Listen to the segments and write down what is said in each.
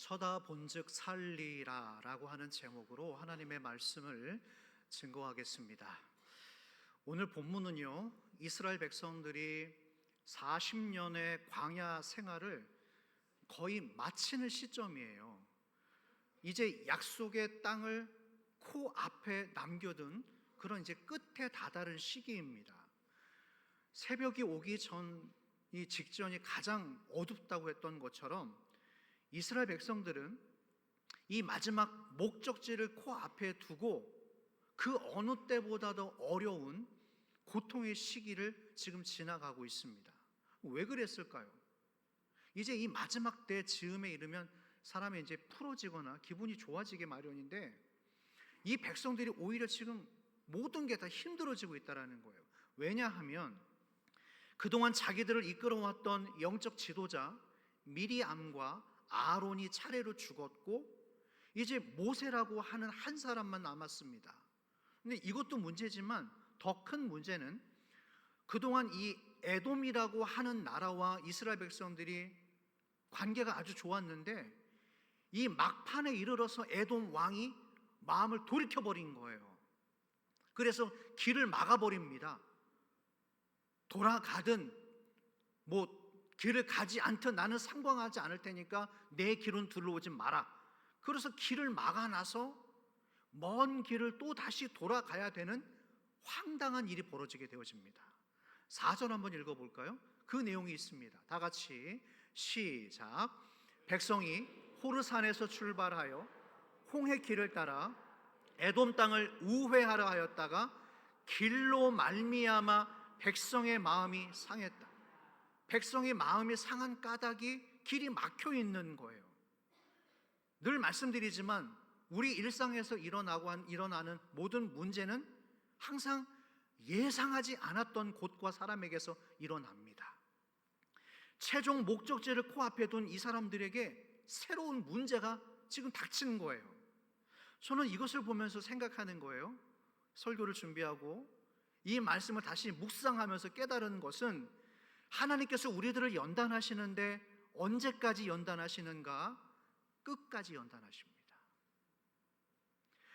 쳐다본즉 살리라라고 하는 제목으로 하나님의 말씀을 증거하겠습니다. 오늘 본문은요, 이스라엘 백성들이 40년의 광야 생활을 거의 마치는 시점이에요. 이제 약속의 땅을 코앞에 남겨둔 그런 이제 끝에 다다른 시기입니다. 새벽이 오기 전이 직전이 가장 어둡다고 했던 것처럼 이스라엘 백성들은 이 마지막 목적지를 코앞에 두고 그 어느 때보다도 어려운 고통의 시기를 지금 지나가고 있습니다. 왜 그랬을까요? 이제 이 마지막 때 즈음에 이르면 사람이 이제 풀어지거나 기분이 좋아지기 마련인데, 이 백성들이 오히려 지금 모든 게 다 힘들어지고 있다는 거예요. 왜냐하면 그동안 자기들을 이끌어왔던 영적 지도자 미리암과 아론이 차례로 죽었고 이제 모세라고 하는 한 사람만 남았습니다. 근데 이것도 문제지만 더 큰 문제는 그동안 이 에돔이라고 하는 나라와 이스라엘 백성들이 관계가 아주 좋았는데 이 막판에 이르러서 에돔 왕이 마음을 돌이켜버린 거예요. 그래서 길을 막아버립니다. 돌아가든 길을 가지 않든 나는 상관하지 않을 테니까 내 길은 들러오지 마라. 그래서 길을 막아놔서 먼 길을 또 다시 돌아가야 되는 황당한 일이 벌어지게 되어집니다. 4절 한번 읽어볼까요? 그 내용이 있습니다. 다 같이 시작. 백성이 호르산에서 출발하여 홍해 길을 따라 에돔 땅을 우회하려 하였다가 길로 말미암아 백성의 마음이 상했다. 백성의 마음이 상한 까닭이 길이 막혀 있는 거예요. 늘 말씀드리지만 우리 일상에서 일어나는 모든 문제는 항상 예상하지 않았던 곳과 사람에게서 일어납니다. 최종 목적지를 코앞에 둔 이 사람들에게 새로운 문제가 지금 닥치는 거예요. 저는 이것을 보면서 생각하는 거예요. 설교를 준비하고 이 말씀을 다시 묵상하면서 깨달은 것은, 하나님께서 우리들을 연단하시는데 언제까지 연단하시는가? 끝까지 연단하십니다.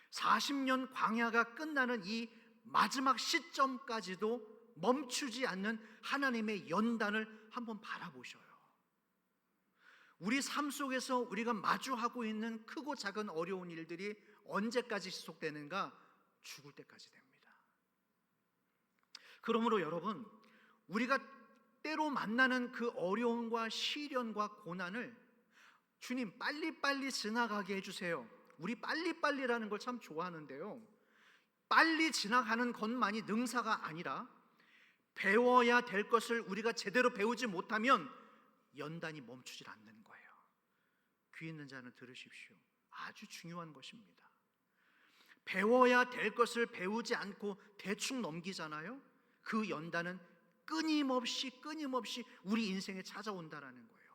40년 광야가 끝나는 이 마지막 시점까지도 멈추지 않는 하나님의 연단을 한번 바라보셔요. 우리 삶 속에서 우리가 마주하고 있는 크고 작은 어려운 일들이 언제까지 지속되는가? 죽을 때까지 됩니다. 그러므로 여러분, 우리가 때로 만나는 그 어려움과 시련과 고난을 주님 빨리빨리 지나가게 해주세요. 우리 빨리빨리라는 걸 참 좋아하는데요, 빨리 지나가는 것만이 능사가 아니라 배워야 될 것을 우리가 제대로 배우지 못하면 연단이 멈추질 않는 거예요. 귀 있는 자는 들으십시오. 아주 중요한 것입니다. 배워야 될 것을 배우지 않고 대충 넘기잖아요. 그 연단은 끊임없이 우리 인생에 찾아온다라는 거예요.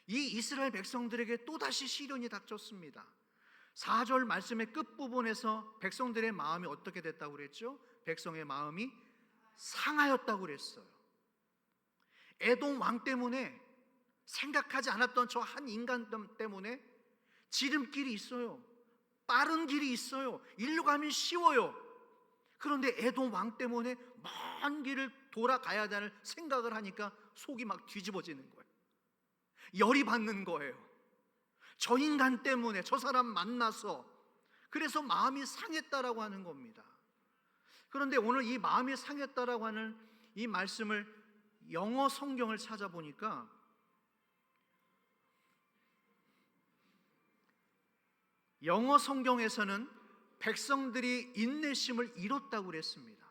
이 이스라엘 백성들에게 또다시 시련이 닥쳤습니다. 4절 말씀의 끝부분에서 백성들의 마음이 어떻게 됐다고 그랬죠? 백성의 마음이 상하였다고 그랬어요. 에돔 왕 때문에, 생각하지 않았던 저 한 인간 때문에 지름길이 있어요. 빠른 길이 있어요. 일로 가면 쉬워요. 그런데 에돔 왕 때문에 먼 길을 돌아가야 되는 생각을 하니까 속이 막 뒤집어지는 거예요. 열이 받는 거예요. 저 인간 때문에, 저 사람 만나서, 그래서 마음이 상했다라고 하는 겁니다. 그런데 오늘 이 마음이 상했다라고 하는 이 말씀을 영어 성경을 찾아보니까 영어 성경에서는 백성들이 인내심을 잃었다고 그랬습니다.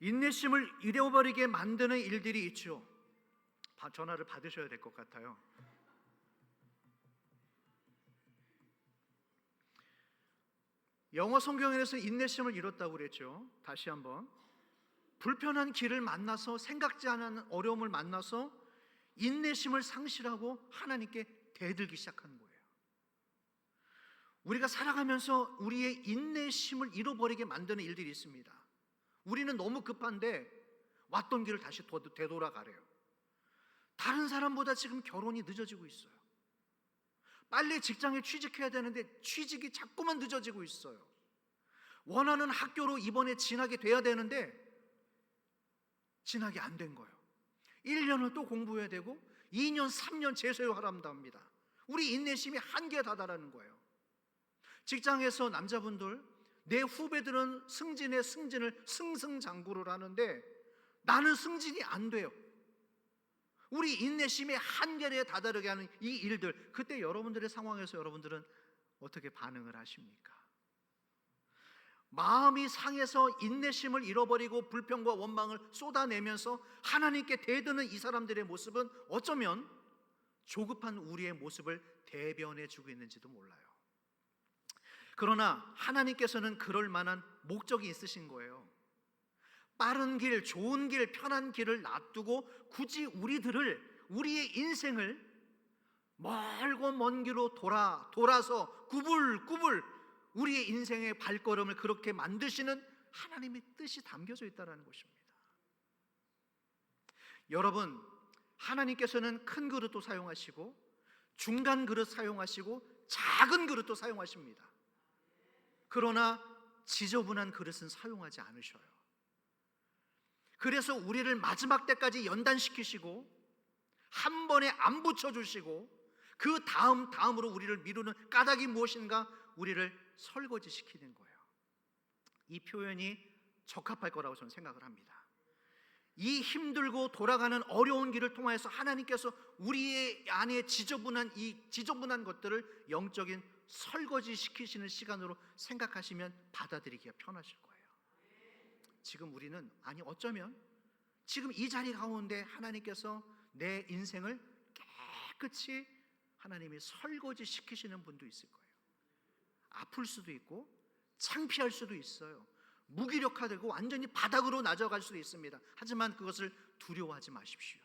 인내심을 잃어버리게 만드는 일들이 있죠. 전화를 받으셔야 될 것 같아요. 영어 성경에서 인내심을 잃었다고 그랬죠. 다시 한번, 불편한 길을 만나서, 생각지 않은 어려움을 만나서 인내심을 상실하고 하나님께 대들기 시작하는 거예요. 우리가 살아가면서 우리의 인내심을 잃어버리게 만드는 일들이 있습니다. 우리는 너무 급한데 왔던 길을 다시 되돌아가래요. 다른 사람보다 지금 결혼이 늦어지고 있어요. 빨리 직장에 취직해야 되는데 취직이 자꾸만 늦어지고 있어요. 원하는 학교로 이번에 진학이 돼야 되는데 진학이 안 된 거예요. 1년을 또 공부해야 되고 2년, 3년 재수하랍니다 합니다. 우리 인내심이 한계에 다다라는 거예요. 직장에서 남자분들, 내 후배들은 승진에 승진을 승승장구를 하는데 나는 승진이 안 돼요. 우리 인내심의 한계에 다다르게 하는 이 일들, 그때 여러분들의 상황에서 여러분들은 어떻게 반응을 하십니까? 마음이 상해서 인내심을 잃어버리고 불평과 원망을 쏟아내면서 하나님께 대드는 이 사람들의 모습은 어쩌면 조급한 우리의 모습을 대변해 주고 있는지도 몰라요. 그러나 하나님께서는 그럴 만한 목적이 있으신 거예요. 빠른 길, 좋은 길, 편한 길을 놔두고 굳이 우리의 인생을 멀고 먼 길로 돌아서 구불구불 우리의 인생의 발걸음을 그렇게 만드시는 하나님의 뜻이 담겨져 있다는 것입니다. 여러분, 하나님께서는 큰 그릇도 사용하시고 중간 그릇 사용하시고 작은 그릇도 사용하십니다. 그러나 지저분한 그릇은 사용하지 않으셔요. 그래서 우리를 마지막 때까지 연단시키시고 한 번에 안 붙여주시고 그 다음으로 우리를 미루는 까닭이 무엇인가? 우리를 설거지시키는 거예요. 이 표현이 적합할 거라고 저는 생각을 합니다. 이 힘들고 돌아가는 어려운 길을 통해서 하나님께서 우리의 안에 지저분한 것들을 영적인 설거지시키시는 시간으로 생각하시면 받아들이기가 편하실 거예요. 지금 우리는 어쩌면 지금 이 자리 가운데 하나님께서 내 인생을 깨끗이 하나님이 설거지 시키시는 분도 있을 거예요. 아플 수도 있고 창피할 수도 있어요. 무기력화되고 완전히 바닥으로 낮아갈 수도 있습니다. 하지만 그것을 두려워하지 마십시오.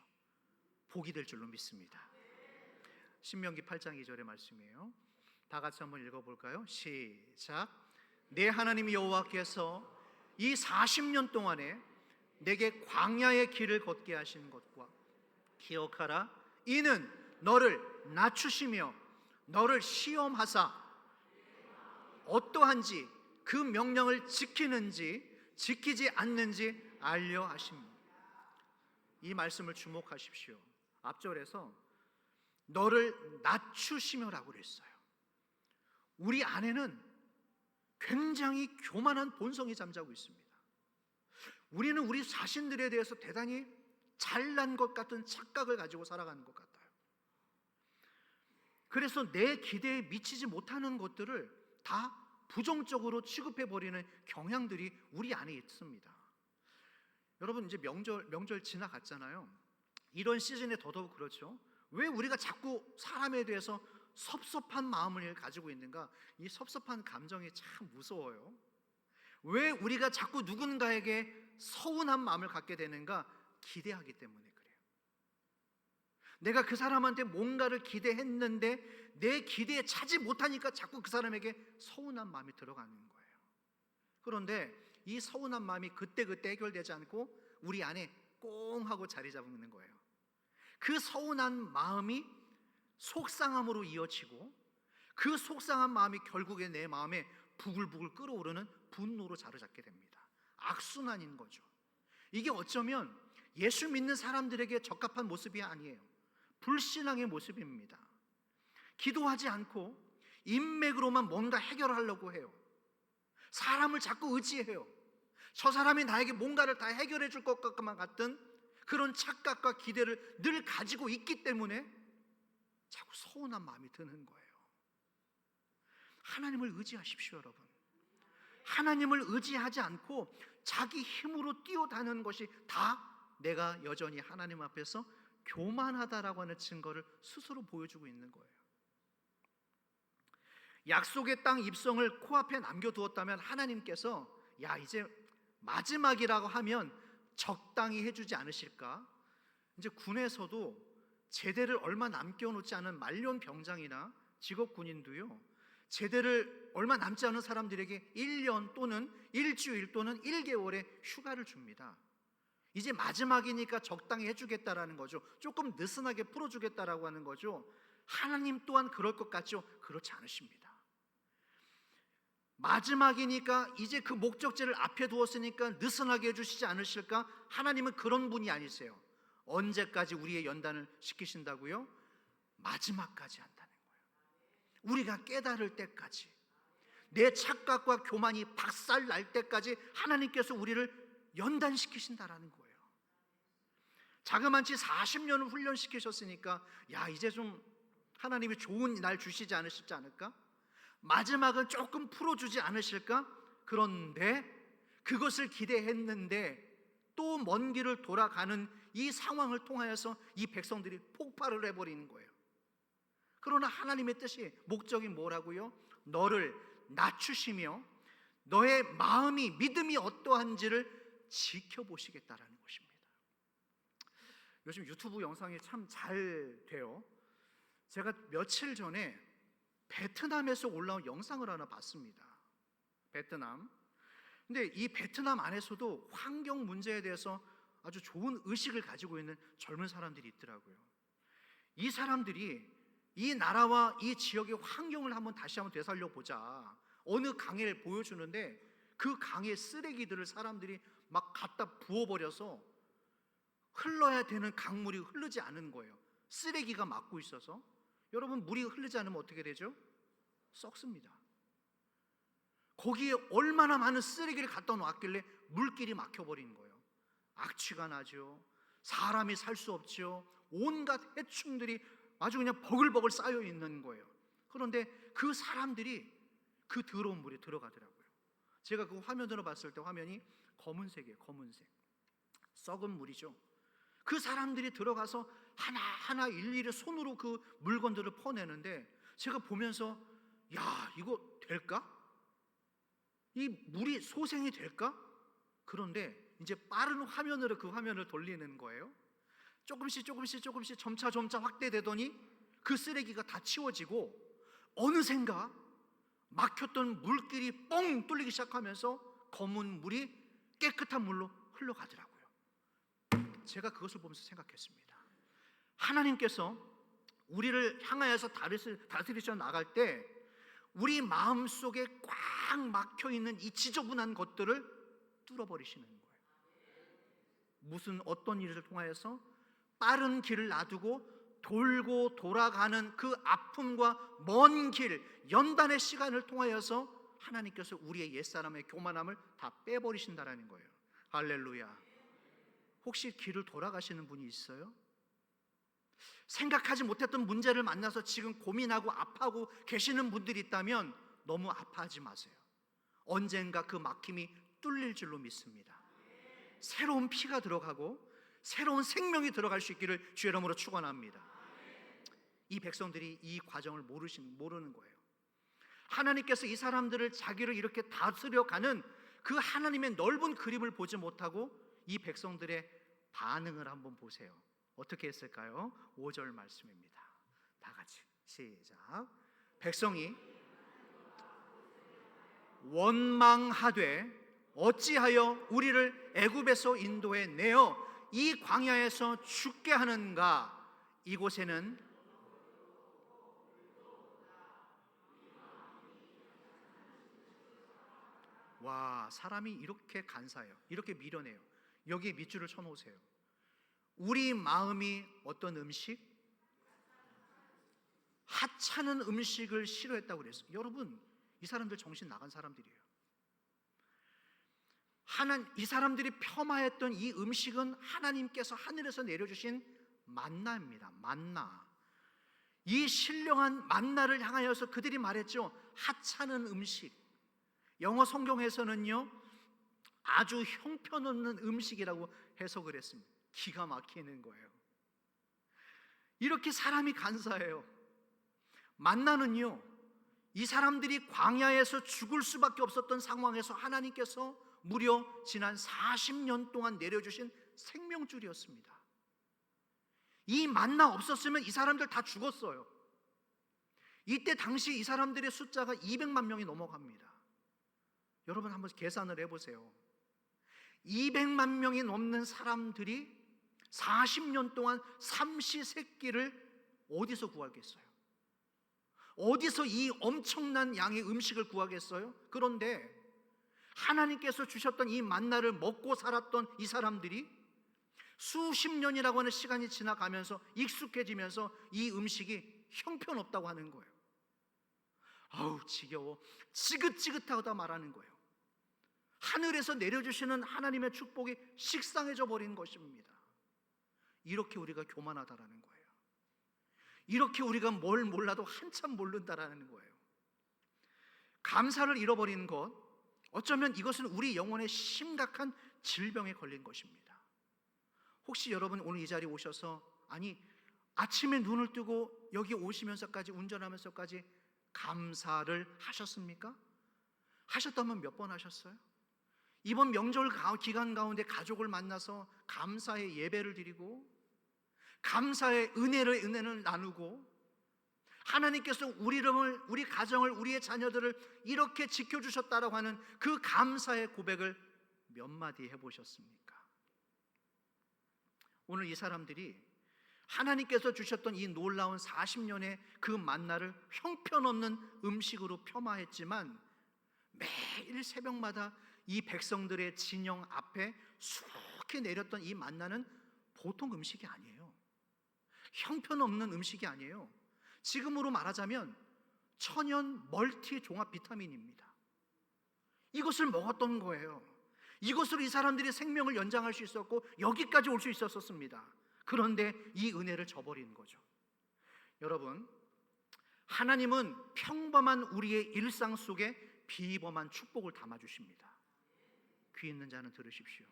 복이 될 줄로 믿습니다. 신명기 8장 2절의 말씀이에요. 다 같이 한번 읽어볼까요? 시작. 내 하나님 여호와께서 이 40년 동안에 내게 광야의 길을 걷게 하신 것과 기억하라. 이는 너를 낮추시며 너를 시험하사 어떠한지 그 명령을 지키는지 지키지 않는지 알려 하십니다. 이 말씀을 주목하십시오. 앞절에서 너를 낮추시며라고 그랬어요. 우리 안에는 굉장히 교만한 본성이 잠자고 있습니다. 우리는 우리 자신들에 대해서 대단히 잘난 것 같은 착각을 가지고 살아가는 것 같아요. 그래서 내 기대에 미치지 못하는 것들을 다 부정적으로 취급해버리는 경향들이 우리 안에 있습니다. 여러분, 이제 명절 지나갔잖아요. 이런 시즌에 더더욱 그렇죠. 왜 우리가 자꾸 사람에 대해서 섭섭한 마음을 가지고 있는가? 이 섭섭한 감정이 참 무서워요. 왜 우리가 자꾸 누군가에게 서운한 마음을 갖게 되는가? 기대하기 때문에 그래요. 내가 그 사람한테 뭔가를 기대했는데 내 기대에 차지 못하니까 자꾸 그 사람에게 서운한 마음이 들어가는 거예요. 그런데 이 서운한 마음이 그때그때 해결되지 않고 우리 안에 꽁 하고 자리 잡는 거예요. 그 서운한 마음이 속상함으로 이어지고 그 속상한 마음이 결국에 내 마음에 부글부글 끓어오르는 분노로 자리 잡게 됩니다. 악순환인 거죠. 이게 어쩌면 예수 믿는 사람들에게 적합한 모습이 아니에요. 불신앙의 모습입니다. 기도하지 않고 인맥으로만 뭔가 해결하려고 해요. 사람을 자꾸 의지해요. 저 사람이 나에게 뭔가를 다 해결해 줄 것만 같은 그런 착각과 기대를 늘 가지고 있기 때문에 자꾸 서운한 마음이 드는 거예요. 하나님을 의지하십시오, 여러분. 하나님을 의지하지 않고 자기 힘으로 뛰어다니는 것이 다 내가 여전히 하나님 앞에서 교만하다라고 하는 증거를 스스로 보여주고 있는 거예요. 약속의 땅 입성을 코앞에 남겨두었다면 하나님께서 이제 마지막이라고 하면 적당히 해주지 않으실까? 이제 군에서도 제대를 얼마 남겨놓지 않은 말년 병장이나 직업 군인도요, 제대를 얼마 남지 않은 사람들에게 1년 또는 일주일 또는 1개월의 휴가를 줍니다. 이제 마지막이니까 적당히 해주겠다라는 거죠. 조금 느슨하게 풀어주겠다라고 하는 거죠. 하나님 또한 그럴 것 같죠? 그렇지 않으십니다. 마지막이니까 이제 그 목적지를 앞에 두었으니까 느슨하게 해주시지 않으실까? 하나님은 그런 분이 아니세요. 언제까지 우리의 연단을 시키신다고요? 마지막까지 한다는 거예요. 우리가 깨달을 때까지, 내 착각과 교만이 박살 날 때까지 하나님께서 우리를 연단시키신다라는 거예요. 자그만치 40년을 훈련시키셨으니까 야, 이제 좀 하나님이 좋은 날 주시지 않으시지 않을까? 마지막은 조금 풀어주지 않으실까? 그런데 그것을 기대했는데 또 먼 길을 돌아가는 이 상황을 통하여서 이 백성들이 폭발을 해버리는 거예요. 그러나 하나님의 뜻이, 목적이 뭐라고요? 너를 낮추시며 너의 마음이, 믿음이 어떠한지를 지켜보시겠다라는 것입니다. 요즘 유튜브 영상이 참 잘 돼요. 제가 며칠 전에 베트남에서 올라온 영상을 하나 봤습니다. 베트남. 근데 이 베트남 안에서도 환경 문제에 대해서 아주 좋은 의식을 가지고 있는 젊은 사람들이 있더라고요. 이 사람들이 이 나라와 이 지역의 환경을 다시 한번 되살려 보자, 어느 강을 보여주는데 그 강의 쓰레기들을 사람들이 막 갖다 부어버려서 흘러야 되는 강물이 흐르지 않은 거예요. 쓰레기가 막고 있어서. 여러분, 물이 흐르지 않으면 어떻게 되죠? 썩습니다. 거기에 얼마나 많은 쓰레기를 갖다 놓았길래 물길이 막혀버린 거예요. 악취가 나죠. 사람이 살 수 없죠. 온갖 해충들이 아주 그냥 버글버글 쌓여 있는 거예요. 그런데 그 사람들이 그 더러운 물에 들어가더라고요. 제가 그 화면으로 봤을 때 화면이 검은색이에요. 검은색. 썩은 물이죠. 그 사람들이 들어가서 하나하나 일일이 손으로 그 물건들을 퍼내는데 제가 보면서 야, 이거 될까? 이 물이 소생이 될까? 그런데 이제 빠른 화면으로 그 화면을 돌리는 거예요. 조금씩 점차 확대되더니 그 쓰레기가 다 치워지고 어느샌가 막혔던 물길이 뻥 뚫리기 시작하면서 검은 물이 깨끗한 물로 흘러가더라고요. 제가 그것을 보면서 생각했습니다. 하나님께서 우리를 향하여서 다스리셔 나갈 때 우리 마음속에 꽉 막혀있는 이 지저분한 것들을 뚫어버리시는 거예요. 어떤 일을 통하여서 빠른 길을 놔두고 돌고 돌아가는 그 아픔과 먼 길, 연단의 시간을 통하여서 하나님께서 우리의 옛사람의 교만함을 다 빼버리신다라는 거예요. 할렐루야. 혹시 길을 돌아가시는 분이 있어요? 생각하지 못했던 문제를 만나서 지금 고민하고 아파하고 계시는 분들이 있다면 너무 아파하지 마세요. 언젠가 그 막힘이 뚫릴 줄로 믿습니다. 새로운 피가 들어가고 새로운 생명이 들어갈 수 있기를 주의 이름으로 축원합니다. 이 백성들이 이 과정을 모르는 거예요. 하나님께서 이 사람들을 자기를 이렇게 다스려가는 그 하나님의 넓은 그림을 보지 못하고 이 백성들의 반응을 한번 보세요. 어떻게 했을까요? 5절 말씀입니다. 다 같이 시작. 백성이 원망하되 어찌하여 우리를 애굽에서 인도해 내어 이 광야에서 죽게 하는가? 이곳에는 와, 사람이 이렇게 간사해요. 이렇게 미련해요. 여기에 밑줄을 쳐놓으세요. 우리 마음이 어떤 음식? 하찮은 음식을 싫어했다고 그랬어요. 여러분, 이 사람들 정신 나간 사람들이에요. 이 사람들이 폄하했던 이 음식은 하나님께서 하늘에서 내려주신 만나입니다. 만나. 이 신령한 만나를 향하여서 그들이 말했죠. 하찮은 음식. 영어 성경에서는요, 아주 형편없는 음식이라고 해석을 했습니다. 기가 막히는 거예요. 이렇게 사람이 간사해요. 만나는요, 이 사람들이 광야에서 죽을 수밖에 없었던 상황에서 하나님께서 무려 지난 40년 동안 내려주신 생명줄이었습니다. 이 만나 없었으면 이 사람들 다 죽었어요. 이때 당시 이 사람들의 숫자가 200만 명이 넘어갑니다. 여러분 한번 계산을 해보세요. 200만 명이 넘는 사람들이 40년 동안 삼시세끼를 어디서 구하겠어요? 어디서 이 엄청난 양의 음식을 구하겠어요? 그런데 하나님께서 주셨던 이 만나를 먹고 살았던 이 사람들이 수십 년이라고 하는 시간이 지나가면서 익숙해지면서 이 음식이 형편없다고 하는 거예요. 아우 지겨워, 지긋지긋하다 말하는 거예요. 하늘에서 내려주시는 하나님의 축복이 식상해져 버린 것입니다. 이렇게 우리가 교만하다라는 거예요. 이렇게 우리가 뭘 몰라도 한참 모른다라는 거예요. 감사를 잃어버린 것, 어쩌면 이것은 우리 영혼의 심각한 질병에 걸린 것입니다. 혹시 여러분 오늘 이 자리에 오셔서 아침에 눈을 뜨고 여기 오시면서까지, 운전하면서까지 감사를 하셨습니까? 하셨다면 몇 번 하셨어요? 이번 명절 기간 가운데 가족을 만나서 감사의 예배를 드리고 감사의 은혜를 나누고 하나님께서 우리 가정을, 우리의 자녀들을 이렇게 지켜주셨다라고 하는 그 감사의 고백을 몇 마디 해보셨습니까? 오늘 이 사람들이 하나님께서 주셨던 이 놀라운 40년의 그 만나를 형편없는 음식으로 폄하했지만 매일 새벽마다 이 백성들의 진영 앞에 수북히 내렸던 이 만나는 보통 음식이 아니에요. 형편없는 음식이 아니에요. 지금으로 말하자면 천연 멀티 종합 비타민입니다. 이것을 먹었던 거예요. 이것으로 이 사람들이 생명을 연장할 수 있었고 여기까지 올 수 있었습니다. 그런데 이 은혜를 저버린 거죠. 여러분, 하나님은 평범한 우리의 일상 속에 비범한 축복을 담아주십니다. 귀 있는 자는 들으십시오.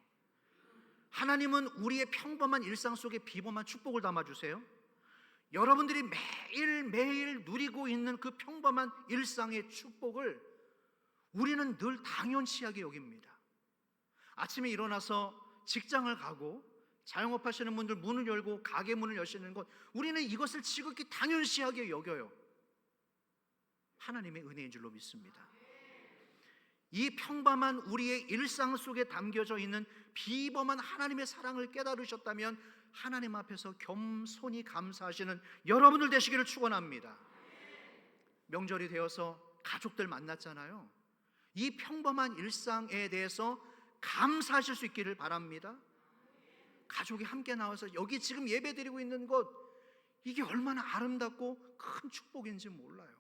하나님은 우리의 평범한 일상 속에 비범한 축복을 담아주세요. 여러분들이 매일매일 누리고 있는 그 평범한 일상의 축복을 우리는 늘 당연시하게 여깁니다. 아침에 일어나서 직장을 가고 자영업 하시는 분들 문을 열고 가게 문을 여시는 것, 우리는 이것을 지극히 당연시하게 여겨요. 하나님의 은혜인 줄로 믿습니다. 이 평범한 우리의 일상 속에 담겨져 있는 비범한 하나님의 사랑을 깨달으셨다면 하나님 앞에서 겸손히 감사하시는 여러분들 되시기를 축원합니다. 명절이 되어서 가족들 만났잖아요. 이 평범한 일상에 대해서 감사하실 수 있기를 바랍니다. 가족이 함께 나와서 여기 지금 예배드리고 있는 것, 이게 얼마나 아름답고 큰 축복인지 몰라요.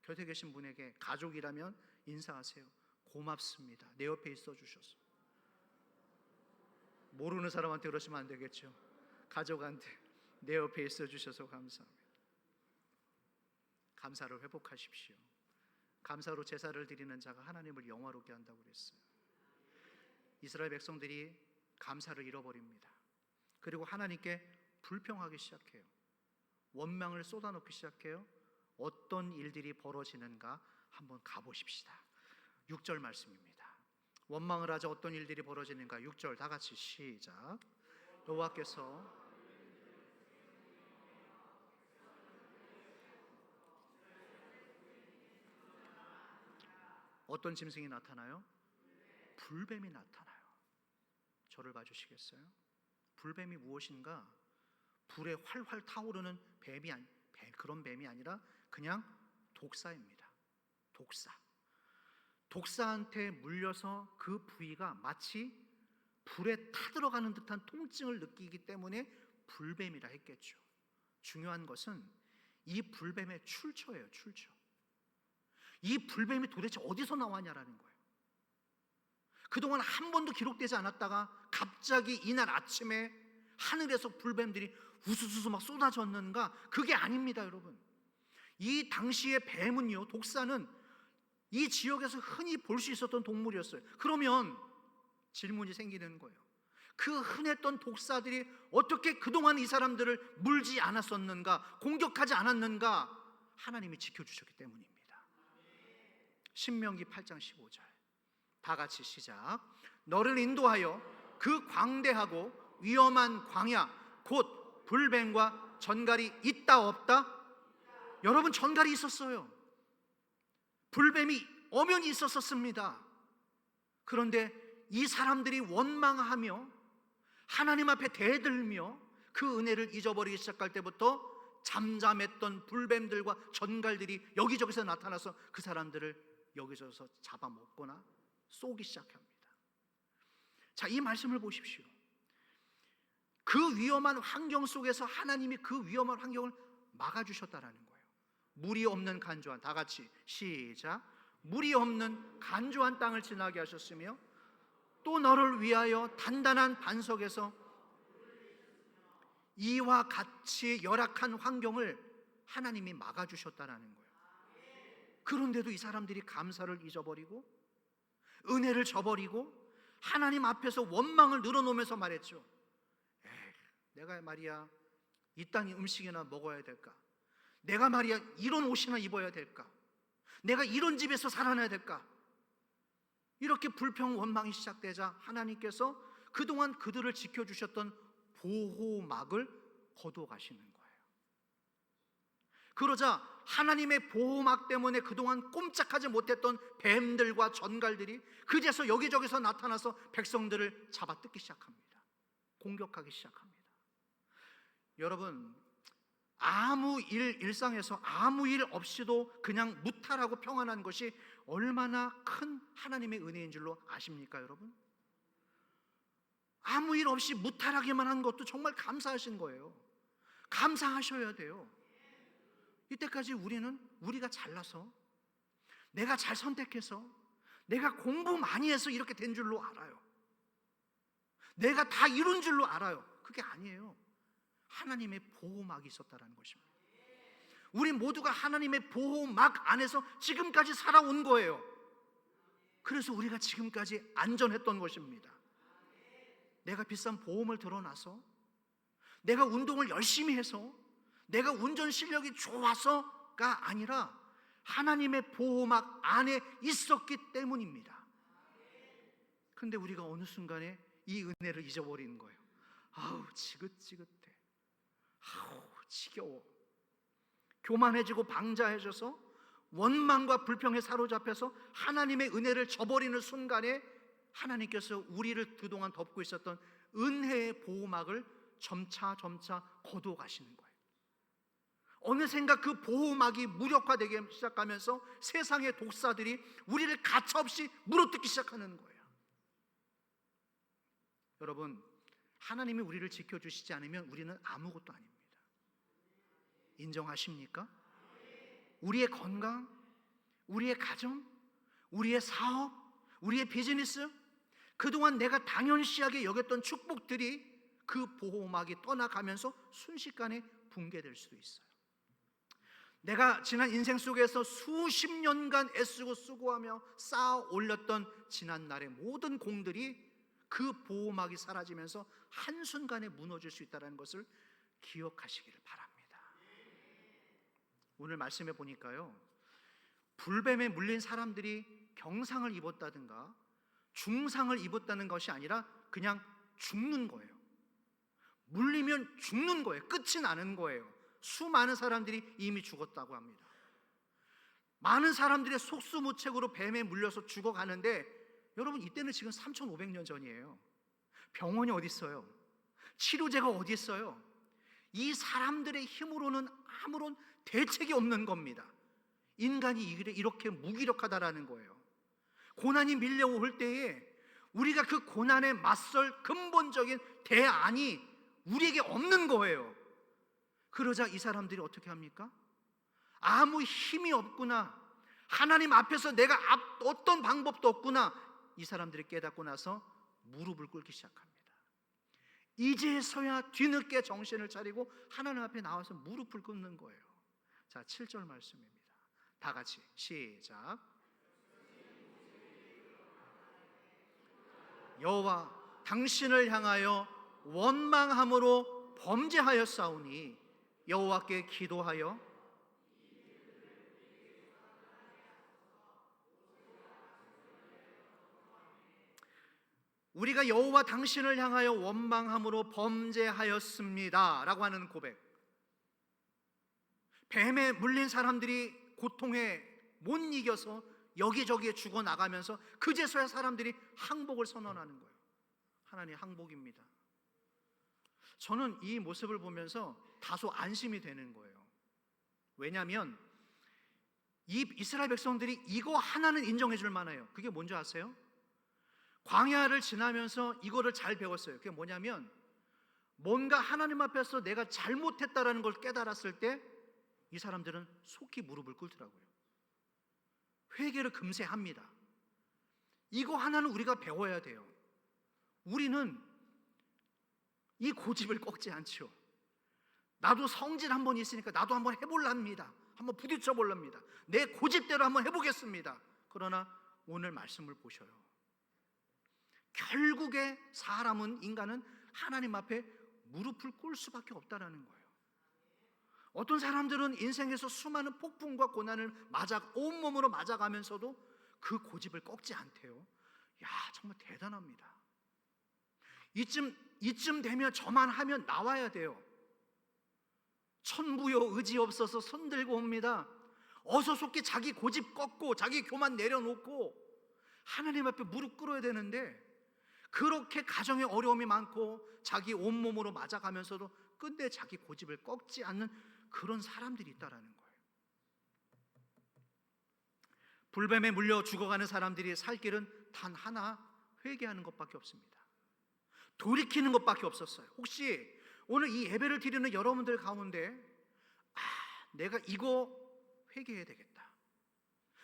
곁에 계신 분에게 가족이라면 인사하세요. 고맙습니다. 내 옆에 있어 주셔서. 모르는 사람한테 그러시면 안 되겠죠. 가족한테 내 옆에 있어 주셔서 감사합니다. 감사를 회복하십시오. 감사로 제사를 드리는 자가 하나님을 영화롭게 한다고 그랬어요. 이스라엘 백성들이 감사를 잃어버립니다. 그리고 하나님께 불평하기 시작해요. 원망을 쏟아놓기 시작해요. 어떤 일들이 벌어지는가 한번 가보십시다. 6절 말씀입니다. 원망을 하자 어떤 일들이 벌어지는가. 6절 다 같이 시작. 여호와께서 어떤 짐승이 나타나요? 불뱀이 나타나요. 저를 봐주시겠어요? 불뱀이 무엇인가? 불에 활활 타오르는 그런 뱀이 아니라 그냥 독사입니다. 독사한테 물려서 그 부위가 마치 불에 타들어가는 듯한 통증을 느끼기 때문에 불뱀이라 했겠죠. 중요한 것은 이 불뱀의 출처예요. 이 불뱀이 도대체 어디서 나왔냐라는 거예요. 그동안 한 번도 기록되지 않았다가 갑자기 이날 아침에 하늘에서 불뱀들이 우수수수 막 쏟아졌는가? 그게 아닙니다, 여러분. 이 당시의 뱀은요, 독사는 이 지역에서 흔히 볼 수 있었던 동물이었어요. 그러면 질문이 생기는 거예요. 그 흔했던 독사들이 어떻게 그동안 이 사람들을 물지 않았었는가, 공격하지 않았는가? 하나님이 지켜주셨기 때문입니다. 신명기 8장 15절 다 같이 시작. 너를 인도하여 그 광대하고 위험한 광야 곧 불뱀과 전갈이 있다 없다? 여러분, 전갈이 있었어요. 불뱀이 엄연히 있었습니다. 그런데 이 사람들이 원망하며 하나님 앞에 대들며 그 은혜를 잊어버리기 시작할 때부터 잠잠했던 불뱀들과 전갈들이 여기저기서 나타나서 그 사람들을 여기저기서 잡아먹거나 쏘기 시작합니다. 자, 이 말씀을 보십시오. 그 위험한 환경 속에서 하나님이 그 위험한 환경을 막아주셨다라는 거예요. 물이 없는 간조한, 다 같이 시작. 물이 없는 간조한 땅을 지나게 하셨으며 또 너를 위하여 단단한 반석에서 이와 같이 열악한 환경을 하나님이 막아주셨다라는 거예요. 그런데도 이 사람들이 감사를 잊어버리고 은혜를 저버리고 하나님 앞에서 원망을 늘어놓으면서 말했죠. 내가 말이야 이딴 음식이나 먹어야 될까? 내가 말이야 이런 옷이나 입어야 될까? 내가 이런 집에서 살아나야 될까? 이렇게 불평 원망이 시작되자 하나님께서 그동안 그들을 지켜주셨던 보호막을 거둬가시는 거예요. 그러자 하나님의 보호막 때문에 그동안 꼼짝하지 못했던 뱀들과 전갈들이 그제서 여기저기서 나타나서 백성들을 잡아뜯기 시작합니다. 공격하기 시작합니다. 여러분, 일상에서 아무 일 없이도 그냥 무탈하고 평안한 것이 얼마나 큰 하나님의 은혜인 줄로 아십니까, 여러분? 아무 일 없이 무탈하게만 한 것도 정말 감사하신 거예요. 감사하셔야 돼요. 이때까지 우리가 잘나서, 내가 잘 선택해서, 내가 공부 많이 해서 이렇게 된 줄로 알아요. 내가 다 이룬 줄로 알아요. 그게 아니에요. 하나님의 보호막이 있었다는 것입니다. 우리 모두가 하나님의 보호막 안에서 지금까지 살아온 거예요. 그래서 우리가 지금까지 안전했던 것입니다. 내가 비싼 보험을 들어놔서, 내가 운동을 열심히 해서, 내가 운전 실력이 좋아서가 아니라 하나님의 보호막 안에 있었기 때문입니다. 그런데 우리가 어느 순간에 이 은혜를 잊어버리는 거예요. 아우 지긋지긋해, 아우 지겨워, 교만해지고 방자해져서 원망과 불평에 사로잡혀서 하나님의 은혜를 저버리는 순간에 하나님께서 우리를 그동안 덮고 있었던 은혜의 보호막을 점차 거두어 가시는 거예요. 어느샌가 그 보호막이 무력화되기 시작하면서 세상의 독사들이 우리를 가차없이 물어뜯기 시작하는 거예요. 여러분, 하나님이 우리를 지켜주시지 않으면 우리는 아무것도 아닙니다. 인정하십니까? 우리의 건강, 우리의 가정, 우리의 사업, 우리의 비즈니스, 그동안 내가 당연시하게 여겼던 축복들이 그 보호막이 떠나가면서 순식간에 붕괴될 수도 있어요. 내가 지난 인생 속에서 수십 년간 애쓰고 수고하며 쌓아 올렸던 지난날의 모든 공들이 그 보호막이 사라지면서 한순간에 무너질 수 있다는 것을 기억하시기를 바랍니다. 오늘 말씀해 보니까요, 불뱀에 물린 사람들이 경상을 입었다든가 중상을 입었다는 것이 아니라 그냥 죽는 거예요. 물리면 죽는 거예요. 끝이 나는 거예요. 수많은 사람들이 이미 죽었다고 합니다. 많은 사람들이 속수무책으로 뱀에 물려서 죽어가는데, 여러분 이때는 지금 3,500년 전이에요. 병원이 어디 있어요? 치료제가 어디 있어요? 이 사람들의 힘으로는 아무런 대책이 없는 겁니다. 인간이 이렇게 무기력하다라는 거예요. 고난이 밀려올 때에 우리가 그 고난에 맞설 근본적인 대안이 우리에게 없는 거예요. 그러자 이 사람들이 어떻게 합니까? 아무 힘이 없구나, 하나님 앞에서 내가 어떤 방법도 없구나, 이 사람들이 깨닫고 나서 무릎을 꿇기 시작합니다. 이제서야 뒤늦게 정신을 차리고 하나님 앞에 나와서 무릎을 꿇는 거예요. 자, 7절 말씀입니다. 다 같이 시작. 여호와 당신을 향하여 원망함으로 범죄하였사오니 여호와께 기도하여 우리가 여호와 당신을 향하여 원망함으로 범죄하였습니다 라고 하는 고백. 뱀에 물린 사람들이 고통에 못 이겨서 여기저기에 죽어나가면서 그제서야 사람들이 항복을 선언하는 거예요. 하나님의 항복입니다. 저는 이 모습을 보면서 다소 안심이 되는 거예요. 왜냐하면 이 이스라엘 백성들이 이거 하나는 인정해 줄 만해요. 그게 뭔지 아세요? 광야를 지나면서 이거를 잘 배웠어요. 그게 뭐냐면 뭔가 하나님 앞에서 내가 잘못했다라는 걸 깨달았을 때 이 사람들은 속히 무릎을 꿇더라고요. 회개를 금세 합니다. 이거 하나는 우리가 배워야 돼요. 우리는 이 고집을 꺾지 않죠. 나도 성질 한번 있으니까 나도 한번 해볼랍니다. 한번 부딪혀 볼랍니다. 내 고집대로 한번 해보겠습니다. 그러나 오늘 말씀을 보셔요. 결국에 사람은, 인간은 하나님 앞에 무릎을 꿇을 수밖에 없다라는 거예요. 어떤 사람들은 인생에서 수많은 폭풍과 고난을 온몸으로 맞아가면서도 그 고집을 꺾지 않대요. 야, 정말 대단합니다. 이쯤 되면 저만 하면 나와야 돼요. 천부여 의지 없어서 손들고 옵니다. 어서 속히 자기 고집 꺾고 자기 교만 내려놓고 하나님 앞에 무릎 꿇어야 되는데, 그렇게 가정에 어려움이 많고 자기 온몸으로 맞아가면서도 끝내 자기 고집을 꺾지 않는 그런 사람들이 있다라는 거예요. 불뱀에 물려 죽어가는 사람들이 살 길은 단 하나, 회개하는 것밖에 없습니다. 돌이키는 것밖에 없었어요. 혹시 오늘 이 예배를 드리는 여러분들 가운데 내가 이거 회개해야 되겠다,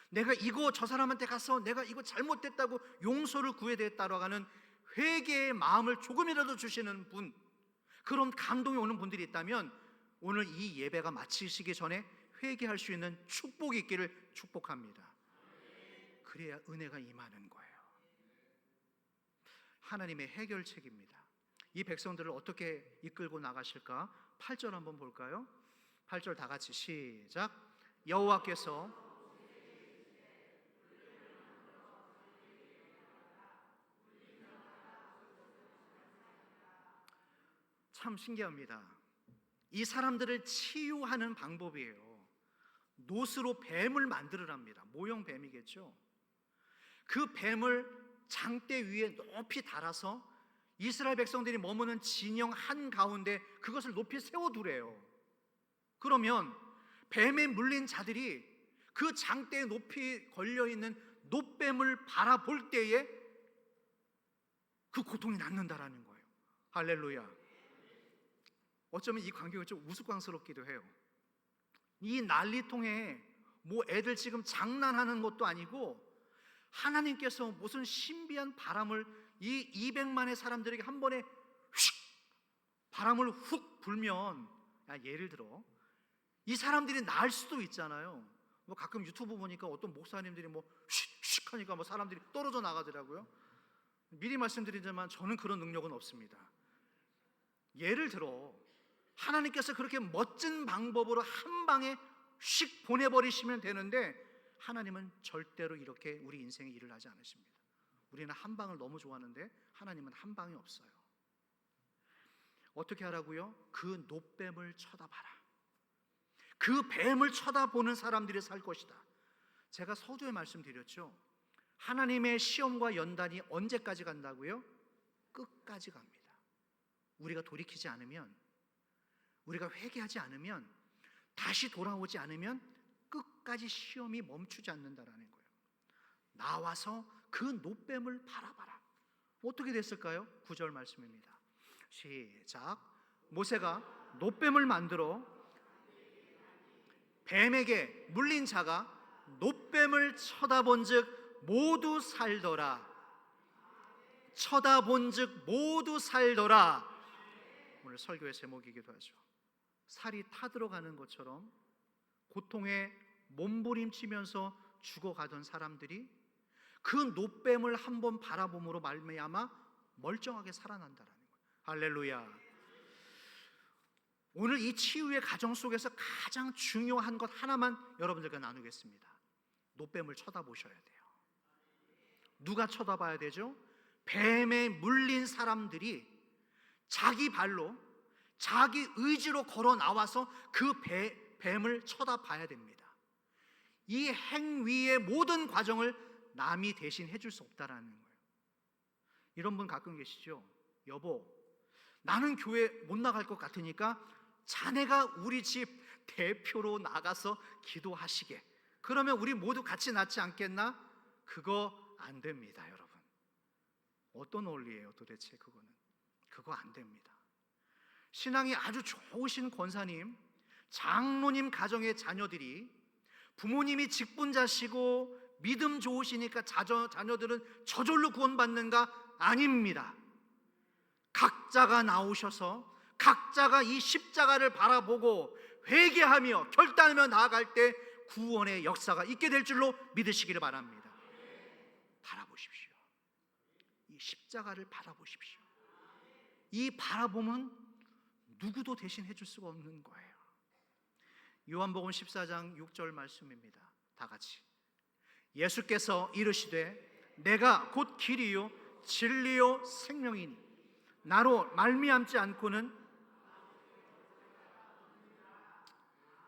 내가 이거 저 사람한테 가서 내가 이거 잘못됐다고 용서를 구해야 되겠다라고 하는 회개의 마음을 조금이라도 주시는 분, 그런 감동이 오는 분들이 있다면 오늘 이 예배가 마치시기 전에 회개할 수 있는 축복이 있기를 축복합니다. 그래야 은혜가 임하는 거예요. 하나님의 해결책입니다. 이 백성들을 어떻게 이끌고 나가실까? 8절 한번 볼까요? 8절 다 같이 시작. 여호와께서 참 신기합니다. 이 사람들을 치유하는 방법이에요. 노스로 뱀을 만들으랍니다. 모형 뱀이겠죠. 그 뱀을 장대 위에 높이 달아서 이스라엘 백성들이 머무는 진영 한가운데 그것을 높이 세워두래요. 그러면 뱀에 물린 자들이 그 장대에 높이 걸려있는 놋뱀을 바라볼 때에 그 고통이 낫는다라는 거예요. 할렐루야. 어쩌면 이 광경이 좀 우스꽝스럽기도 해요. 이 난리통에 뭐 애들 지금 장난하는 것도 아니고 하나님께서 무슨 신비한 바람을 이 200만의 사람들에게 한 번에 휙 바람을 훅 불면, 예를 들어 이 사람들이 나을 수도 있잖아요. 뭐 가끔 유튜브 보니까 어떤 목사님들이 뭐 휙휙 하니까 뭐 사람들이 떨어져 나가더라고요. 미리 말씀드리지만 저는 그런 능력은 없습니다. 예를 들어 하나님께서 그렇게 멋진 방법으로 한 방에 휙 보내버리시면 되는데 하나님은 절대로 이렇게 우리 인생에 일을 하지 않으십니다. 우리는 한 방을 너무 좋아하는데 하나님은 한 방이 없어요. 어떻게 하라고요? 그 놋뱀을 쳐다봐라. 그 뱀을 쳐다보는 사람들이 살 것이다. 제가 서두에 말씀드렸죠. 하나님의 시험과 연단이 언제까지 간다고요? 끝까지 갑니다. 우리가 돌이키지 않으면, 우리가 회개하지 않으면, 다시 돌아오지 않으면 끝까지 시험이 멈추지 않는다라는 거예요. 나와서 그 놋뱀을 바라봐라. 어떻게 됐을까요? 9절 말씀입니다. 시작. 모세가 놋뱀을 만들어 뱀에게 물린 자가 놋뱀을 쳐다본즉 모두 살더라. 쳐다본즉 모두 살더라. 오늘 설교의 제목이기도 하죠. 살이 타들어가는 것처럼 고통에 몸부림치면서 죽어가던 사람들이 그 놋뱀을 한번 바라봄으로 말미암아 멀쩡하게 살아난다라는 거예요. 할렐루야. 오늘 이 치유의 과정 속에서 가장 중요한 것 하나만 여러분들과 나누겠습니다. 놋뱀을 쳐다보셔야 돼요. 누가 쳐다봐야 되죠? 뱀에 물린 사람들이 자기 발로, 자기 의지로 걸어 나와서 그 뱀을 쳐다봐야 됩니다. 이 행위의 모든 과정을 남이 대신 해줄 수 없다라는 거예요. 이런 분 가끔 계시죠? 여보, 나는 교회 못 나갈 것 같으니까 자네가 우리 집 대표로 나가서 기도하시게. 그러면 우리 모두 같이 낫지 않겠나? 그거 안 됩니다, 여러분. 어떤 원리예요, 도대체 그거는? 그거 안 됩니다. 신앙이 아주 좋으신 권사님, 장로님 가정의 자녀들이 부모님이 직분자시고 믿음 좋으시니까 자녀들은 저절로 구원받는가? 아닙니다. 각자가 나오셔서 각자가 이 십자가를 바라보고 회개하며 결단하며 나아갈 때 구원의 역사가 있게 될 줄로 믿으시기를 바랍니다. 바라보십시오. 이 십자가를 바라보십시오. 이 바라봄은 누구도 대신 해줄 수가 없는 거예요. 요한복음 14장 6절 말씀입니다. 다 같이. 예수께서 이르시되 내가 곧 길이요 진리요 생명이니 나로 말미암지 않고는.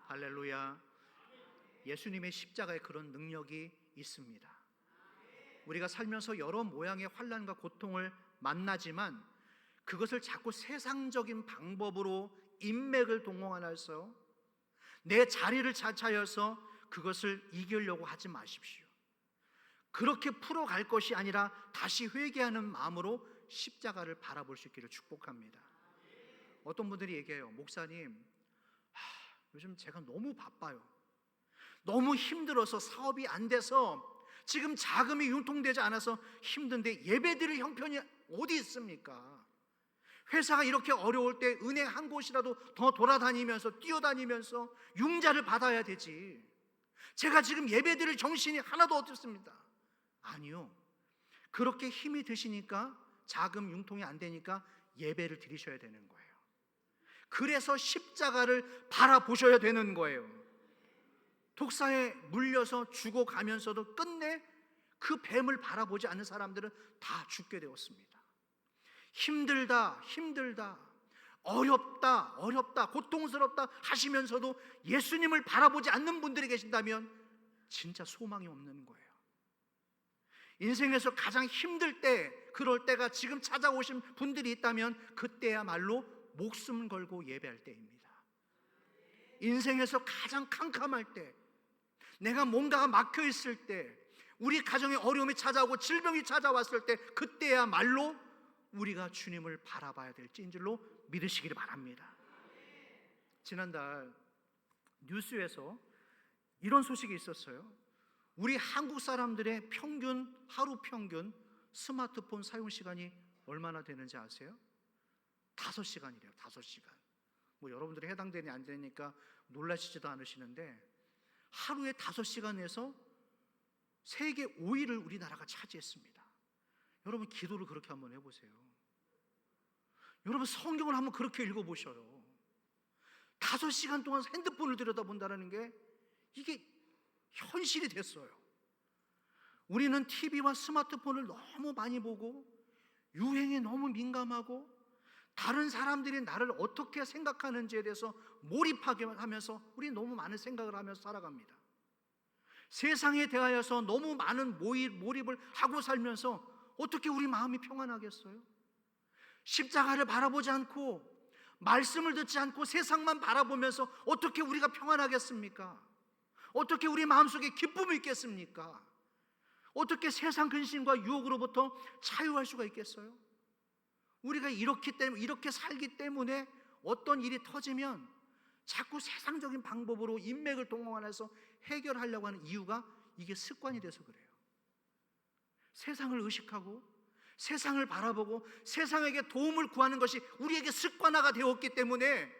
할렐루야. 예수님의 십자가에 그런 능력이 있습니다. 우리가 살면서 여러 모양의 환난과 고통을 만나지만 그것을 자꾸 세상적인 방법으로 인맥을 동원해서 내 자리를 차차여서 그것을 이기려고 하지 마십시오. 그렇게 풀어갈 것이 아니라 다시 회개하는 마음으로 십자가를 바라볼 수 있기를 축복합니다. 어떤 분들이 얘기해요. 목사님, 요즘 제가 너무 바빠요. 너무 힘들어서 사업이 안 돼서 지금 자금이 융통되지 않아서 힘든데 예배드릴 형편이 어디 있습니까? 회사가 이렇게 어려울 때 은행 한 곳이라도 더 돌아다니면서 뛰어다니면서 융자를 받아야 되지. 제가 지금 예배드릴 정신이 하나도 없습니다. 아니요. 그렇게 힘이 드시니까 자금 융통이 안 되니까 예배를 드리셔야 되는 거예요. 그래서 십자가를 바라보셔야 되는 거예요. 독사에 물려서 죽어가면서도 끝내 그 뱀을 바라보지 않는 사람들은 다 죽게 되었습니다. 힘들다, 어렵다, 고통스럽다 하시면서도 예수님을 바라보지 않는 분들이 계신다면 진짜 소망이 없는 거예요. 인생에서 가장 힘들 때, 그럴 때가 지금 찾아오신 분들이 있다면 그때야말로 목숨 걸고 예배할 때입니다. 인생에서 가장 캄캄할 때, 내가 뭔가가 막혀 있을 때, 우리 가정에 어려움이 찾아오고 질병이 찾아왔을 때 그때야말로 우리가 주님을 바라봐야 될 찐줄로 믿으시기를 바랍니다. 지난달 뉴스에서 이런 소식이 있었어요. 우리 한국 사람들의 하루 평균 스마트폰 사용 시간이 얼마나 되는지 아세요? 5시간이래요. 5시간. 뭐 여러분들이 해당되니 안 되니까 놀라시지도 않으시는데 하루에 5시간에서 세계 5위를 우리나라가 차지했습니다. 여러분 기도를 그렇게 한번 해보세요. 여러분 성경을 한번 그렇게 읽어보셔요. 5시간 동안 핸드폰을 들여다본다는 게 이게 현실이 됐어요. 우리는 TV와 스마트폰을 너무 많이 보고 유행에 너무 민감하고 다른 사람들이 나를 어떻게 생각하는지에 대해서 몰입하게 하면서 우리 너무 많은 생각을 하면서 살아갑니다. 세상에 대하여서 너무 많은 몰입을 하고 살면서 어떻게 우리 마음이 평안하겠어요? 십자가를 바라보지 않고 말씀을 듣지 않고 세상만 바라보면서 어떻게 우리가 평안하겠습니까? 어떻게 우리 마음속에 기쁨이 있겠습니까? 어떻게 세상 근심과 유혹으로부터 자유할 수가 있겠어요? 우리가 이렇게 살기 때문에 어떤 일이 터지면 자꾸 세상적인 방법으로 인맥을 동원해서 해결하려고 하는 이유가 이게 습관이 돼서 그래요. 세상을 의식하고 세상을 바라보고 세상에게 도움을 구하는 것이 우리에게 습관화가 되었기 때문에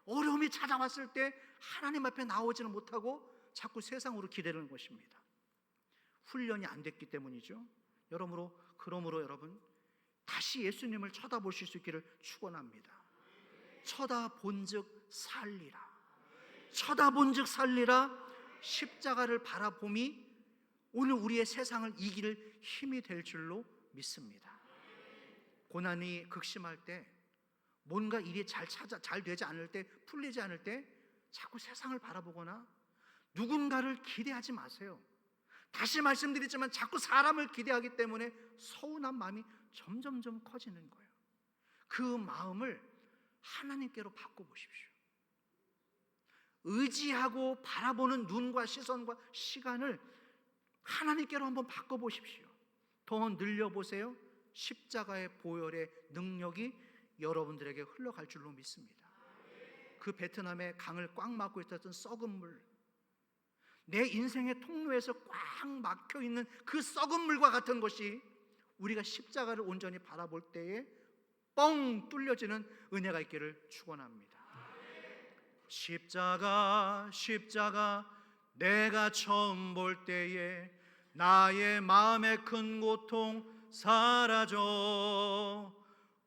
어려움이 찾아왔을 때 하나님 앞에 나오지는 못하고 자꾸 세상으로 기대는 것입니다. 훈련이 안 됐기 때문이죠. 그러므로 여러분 다시 예수님을 쳐다보실 수 있기를 축원합니다. 쳐다본즉 살리라. 쳐다본즉 살리라. 십자가를 바라봄이 오늘 우리의 세상을 이길 힘이 될 줄로 믿습니다. 고난이 극심할 때, 뭔가 일이 잘 되지 않을 때, 풀리지 않을 때 자꾸 세상을 바라보거나 누군가를 기대하지 마세요. 다시 말씀드리지만 자꾸 사람을 기대하기 때문에 서운한 마음이 점점점 커지는 거예요. 그 마음을 하나님께로 바꿔보십시오. 의지하고 바라보는 눈과 시선과 시간을 하나님께로 한번 바꿔보십시오. 더 늘려보세요. 십자가의 보혈의 능력이 여러분들에게 흘러갈 줄로 믿습니다. 그 베트남의 강을 꽉 막고 있었던 썩은 물, 내 인생의 통로에서 꽉 막혀있는 그 썩은 물과 같은 것이 우리가 십자가를 온전히 바라볼 때에 뻥 뚫려지는 은혜가 있기를 축원합니다. 십자가 십자가 내가 처음 볼 때에 나의 마음의 큰 고통 사라져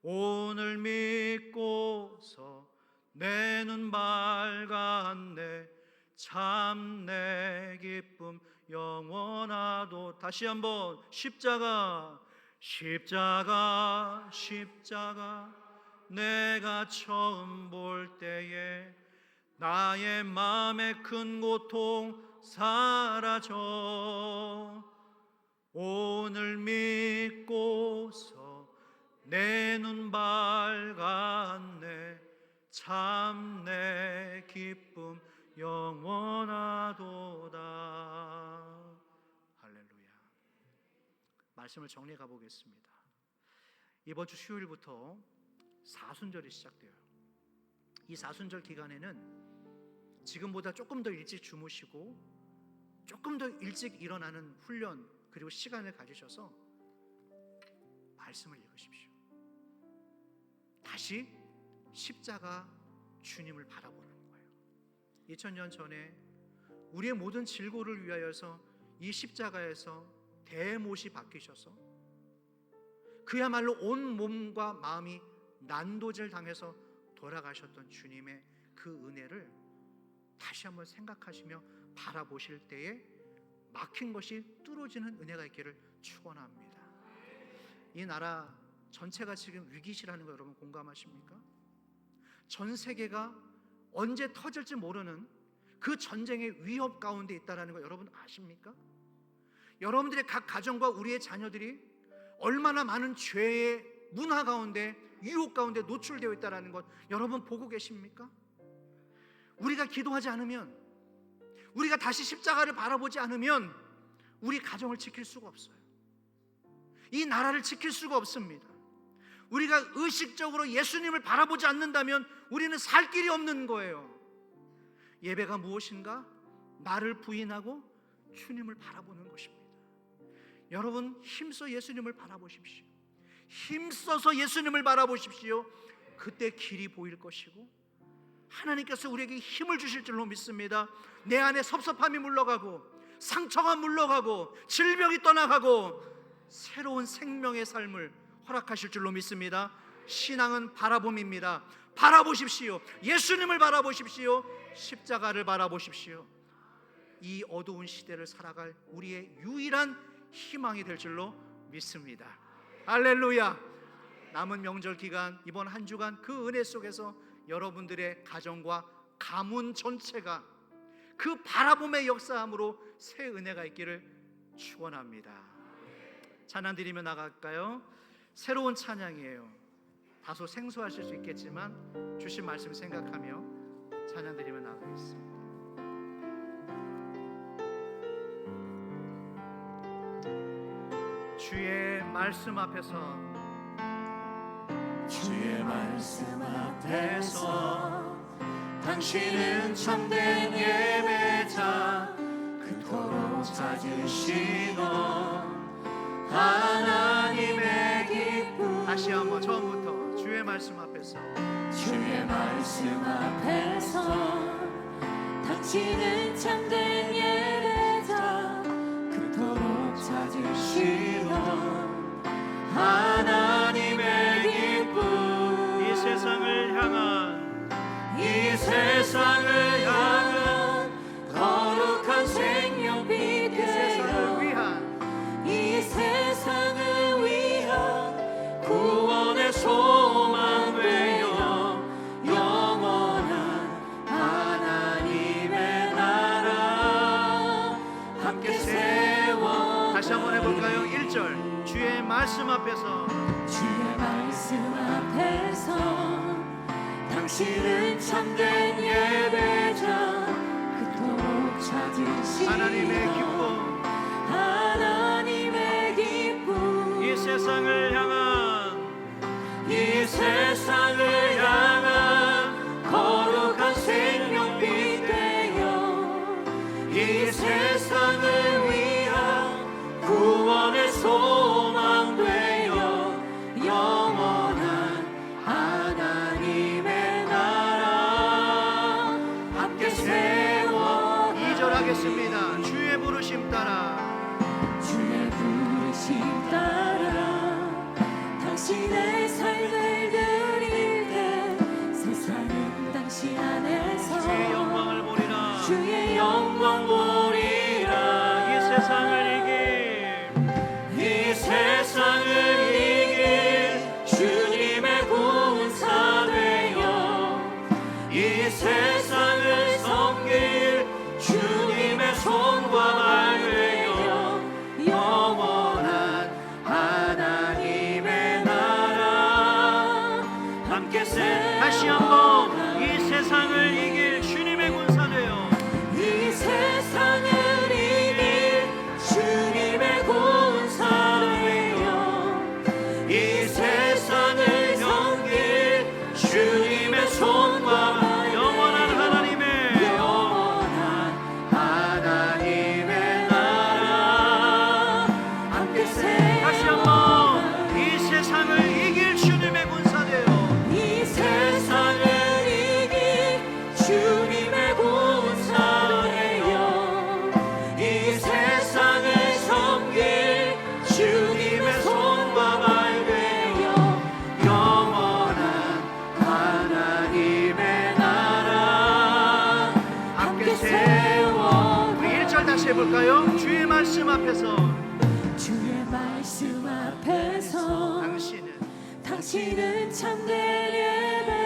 오늘 믿고서 내 눈 밝았네 참 내 기쁨 영원하도. 다시 한번 십자가 십자가 십자가 내가 처음 볼 때에 나의 마음의 큰 고통 사라져 오늘 믿고서 내 눈 밝았네 참 내 기쁨 영원하도다. 할렐루야. 말씀을 정리해 가보겠습니다. 이번 주 수요일부터 사순절이 시작돼요. 이 사순절 기간에는 지금보다 조금 더 일찍 주무시고 조금 더 일찍 일어나는 훈련 그리고 시간을 가지셔서 말씀을 읽으십시오. 다시 십자가 주님을 바라보는 거예요. 2000년 전에 우리의 모든 질고를 위하여서 이 십자가에서 대못이 박히셔서 그야말로 온 몸과 마음이 난도질 당해서 돌아가셨던 주님의 그 은혜를 다시 한번 생각하시며 바라보실 때에 막힌 것이 뚫어지는 은혜가 있기를 축원합니다. 이 나라 전체가 지금 위기시라는 거 여러분 공감하십니까? 전 세계가 언제 터질지 모르는 그 전쟁의 위협 가운데 있다는 거 여러분 아십니까? 여러분들의 각 가정과 우리의 자녀들이 얼마나 많은 죄의 문화 가운데 유혹 가운데 노출되어 있다는 것 여러분 보고 계십니까? 우리가 기도하지 않으면, 우리가 다시 십자가를 바라보지 않으면 우리 가정을 지킬 수가 없어요. 이 나라를 지킬 수가 없습니다. 우리가 의식적으로 예수님을 바라보지 않는다면 우리는 살 길이 없는 거예요. 예배가 무엇인가? 나를 부인하고 주님을 바라보는 것입니다. 여러분 힘써 예수님을 바라보십시오. 힘써서 예수님을 바라보십시오. 그때 길이 보일 것이고 하나님께서 우리에게 힘을 주실 줄로 믿습니다. 내 안에 섭섭함이 물러가고 상처가 물러가고 질병이 떠나가고 새로운 생명의 삶을 허락하실 줄로 믿습니다. 신앙은 바라봄입니다. 바라보십시오. 예수님을 바라보십시오. 십자가를 바라보십시오. 이 어두운 시대를 살아갈 우리의 유일한 희망이 될 줄로 믿습니다. 할렐루야. 남은 명절 기간 이번 한 주간 그 은혜 속에서 여러분들의 가정과 가문 전체가 그 바라봄의 역사함으로 새 은혜가 있기를 축원합니다. 찬양 드리며 나갈까요? 새로운 찬양이에요. 다소 생소하실 수 있겠지만 주신 말씀 생각하며 찬양 드리며 나가겠습니다. 주의 말씀 앞에서 주의 말씀 앞에서 당신은 참된 예배자 그토록 찾으시던 하나님의 기쁨. 다시 한번 처음부터 주의 말씀 앞에서 주의 말씀 앞에서 당신은 참된 예배자 그토록 찾으시던 하나님의 기쁨. 이 세상을 향한 거룩한 생명빛 이 세상을 위한 구원의 소망 되어 영원한 하나님의 나라 볼까요? 1절 주의 말씀 앞에서 주의 말씀 앞에서 당신은 참된 예배자 그토록 찾으시고 하나님의 기쁨 하나님의 기쁨 이 세상을 향한 거룩한 생명빛 되어 이 세상을 위한 구원의 소망 되어 영원한 하나님의 나라 함께 세워 2절 하겠습니다. 주의 부르심 따라 주의 부르심 따라 당신의 삶을 드릴 때 세상은 당신 안에서 주의 영광을 보리라. 주의 영광 보리라 이 세상을 이 세상을 이길 주님의 군사 되어 이 세상을 섬길 주님의 손과 발 되어 영원한 하나님의 나라 함께 다시 한번 이 세상을 이길 주님의 군사 되어 이 세상을 이길 주님의 군사 되어 이 세상을 섬길 주님의 손과 영원한 하나님의 나라 함께 다시 한번 이 세상을 이길 주님의 군사 되어 이 세상을 이길 주님의 군사 되어 이 세상을 섬길 주님의 손과 발 되어 영원한 하나님의 나라 함께 세워 우리 1절 다시 해볼까요? 주의 말씀 앞에서 주의 말씀 앞에서 당신은 당신은 참된 예배